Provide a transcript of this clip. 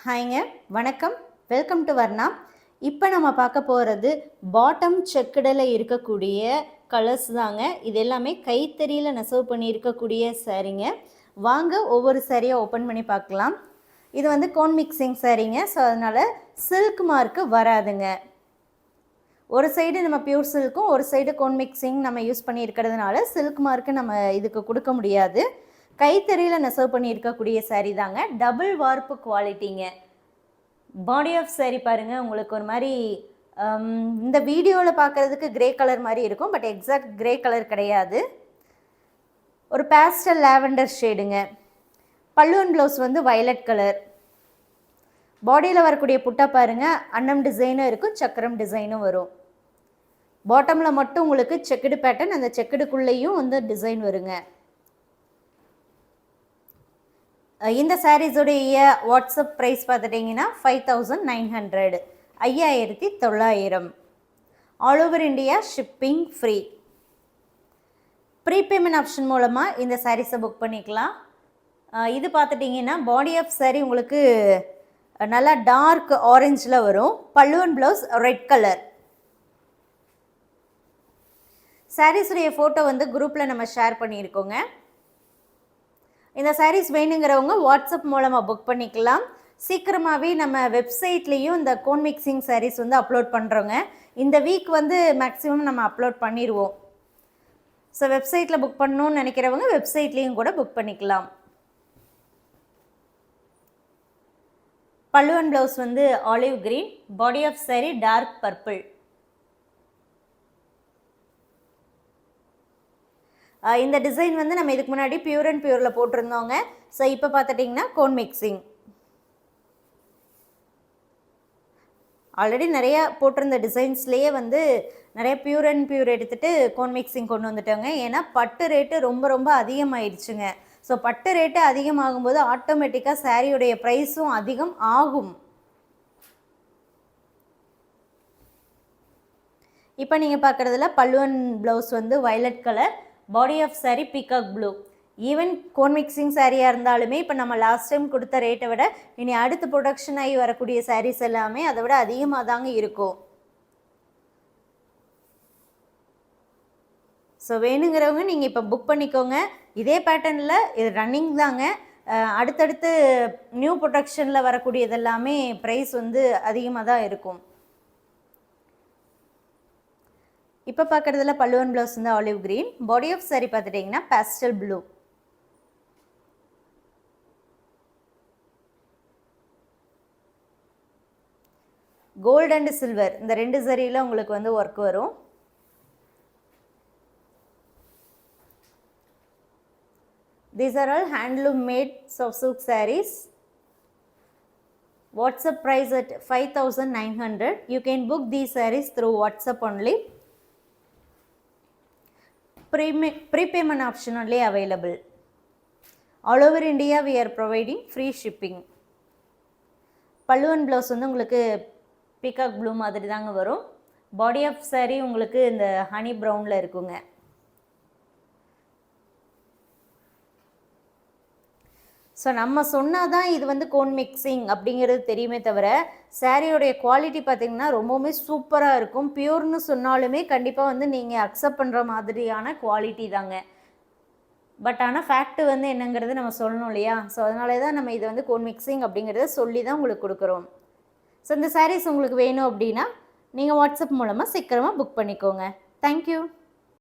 ஹாய்ங்க, வணக்கம். Welcome to Varna. இப்போ நம்ம பார்க்க போகிறது பாட்டம் செக்குடில் இருக்கக்கூடிய கலர்ஸ் தாங்க. இது எல்லாமே கைத்தறியில் நெசவு பண்ணி இருக்கக்கூடிய சாரீங்க. வாங்க ஒவ்வொரு சாரியாக ஓப்பன் பண்ணி பார்க்கலாம். இது வந்து கோன் மிக்சிங் சாரீங்க. ஸோ அதனால் சில்க் மார்க்கு வராதுங்க. ஒரு சைடு நம்ம பியூர் சில்க்கும் ஒரு சைடு கோன் மிக்சிங் நம்ம யூஸ் பண்ணி இருக்கிறதுனால சில்க் மார்க்கு நம்ம இதுக்கு கொடுக்க முடியாது. கைத்தறியில் நெசவு பண்ணி இருக்கக்கூடிய சாரீ தாங்க. டபுள் வார்ப்பு குவாலிட்டிங்க. பாடி ஆஃப் சாரீ பாருங்கள், உங்களுக்கு ஒரு மாதிரி இந்த வீடியோவில் பார்க்குறதுக்கு கிரே கலர் மாதிரி இருக்கும், பட் எக்ஸாக்ட் கிரே கலர் கிடையாது. ஒரு பேஸ்டல் லாவெண்டர் ஷேடுங்க. பல்லுவன் ப்ளவுஸ் வந்து வயலட் கலர். பாடியில் வரக்கூடிய புட்டா பாருங்கள், அன்னம் டிசைனும் இருக்கும், சக்கரம் டிசைனும் வரும். பாட்டமில் மட்டும் உங்களுக்கு செக்குடு பேட்டர்ன், அந்த செக்குடுக்குள்ளேயும் வந்து டிசைன் வருங்க. இந்த சாரீஸோடைய வாட்ஸ்அப் ப்ரைஸ் பார்த்துட்டிங்கன்னா 5900, 5900. All over India shipping free. Prepayment option மூலமாக இந்த சாரீஸை புக் பண்ணிக்கலாம். இது பார்த்துட்டிங்கன்னா பாடி ஆஃப் சாரீ உங்களுக்கு நல்லா டார்க் ஆரஞ்சில் வரும். பல்லுவன் ப்ளவுஸ் ரெட் கலர். சாரீஸுடைய ஃபோட்டோ வந்து குரூப்பில் நம்ம ஷேர் பண்ணியிருக்கோங்க. இந்த சாரீஸ் வேணுங்கிறவங்க வாட்ஸ்அப் மூலமாக புக் பண்ணிக்கலாம். சீக்கிரமாகவே நம்ம வெப்சைட்லேயும் இந்த கோன் மிக்சிங் சாரீஸ் வந்து அப்லோட் பண்ணுறோங்க. இந்த வீக் வந்து மேக்ஸிமம் நம்ம அப்லோட் பண்ணிடுவோம். ஸோ வெப்சைட்டில் புக் பண்ணணும்னு நினைக்கிறவங்க வெப்சைட்லேயும் கூட புக் பண்ணிக்கலாம். பல்லுவன் ப்ளவுஸ் வந்து olive green. Body of sari dark purple. இந்த டிசைன் வந்து நம்ம இதுக்கு முன்னாடி பியூர் அண்ட் பியூரில் போட்டிருந்தோங்க. ஸோ இப்போ பார்த்துட்டிங்கன்னா கோன் மிக்சிங். ஆல்ரெடி நிறையா போட்டிருந்த டிசைன்ஸ்லேயே வந்து நிறைய பியூர் அண்ட் பியூர் எடுத்துகிட்டு கோன் மிக்சிங் கொண்டு வந்துட்டோங்க. ஏன்னா பட்டு ரேட்டு ரொம்ப அதிகமாகிடுச்சுங்க. ஸோ பட்டு ரேட்டு அதிகமாகும்போது ஆட்டோமேட்டிக்காக சாரியுடைய ப்ரைஸும் அதிகம் ஆகும். இப்போ நீங்கள் பார்க்குறதுல பல்லுவன் ப்ளவுஸ் வந்து violet colour. Body of sari peacock blue. Even கோன் மிக்சிங் சாரியாக இருந்தாலுமே இப்போ நம்ம லாஸ்ட் டைம் கொடுத்த ரேட்டை விட இனி அடுத்து ப்ரொடக்ஷன் ஆகி வரக்கூடிய சாரீஸ் எல்லாமே அதை விட அதிகமாக தாங்க இருக்கும். ஸோ வேணுங்கிறவங்க நீங்கள் இப்போ புக் பண்ணிக்கோங்க. இதே பேட்டர்னில் இது ரன்னிங் தாங்க. அடுத்தடுத்து நியூ ப்ரொடக்ஷனில் வரக்கூடியது எல்லாமே ப்ரைஸ் வந்து அதிகமாக தான் இருக்கும். இப்போ பார்க்குறதுல பல்லுவன் ப்ளவுஸ் வந்து olive green. Body of sari பார்த்துட்டிங்கன்னா pastel blue. Gold and silver இந்த ரெண்டு சரியில் உங்களுக்கு வந்து ஒர்க் வரும். These are all handloom made soft silk sarees. WhatsApp price at 5900. You can book these sarees through WhatsApp only. Prepayment option only available. All over India we are providing free shipping. பல்லுவன் blouse வந்து உங்களுக்கு peacock blue மாதிரி தாங்க வரும். பாடி of sari உங்களுக்கு இந்த honey ப்ரௌனில் இருக்குங்க. So நம்ம சொன்னால் தான் இது வந்து கோன் மிக்சிங் அப்படிங்கிறது தெரியுமே தவிர சாரியோடைய குவாலிட்டி பார்த்திங்கன்னா ரொம்பவுமே சூப்பராக இருக்கும். பியூர்னு சொன்னாலுமே கண்டிப்பாக வந்து நீங்கள் அக்செப்ட் பண்ணுற மாதிரியான குவாலிட்டி தாங்க. பட் ஆனால் ஃபேக்ட் வந்து என்னங்கிறது நம்ம சொல்லணும் இல்லையா? ஸோ அதனால தான் நம்ம இதை வந்து கோன் மிக்சிங் அப்படிங்கிறத சொல்லி தான் உங்களுக்கு கொடுக்குறோம். ஸோ இந்த சாரீஸ் உங்களுக்கு வேணும் அப்படின்னா நீங்கள் வாட்ஸ்அப் மூலமாக சீக்கிரமாக புக் பண்ணிக்கோங்க. தேங்க்யூ.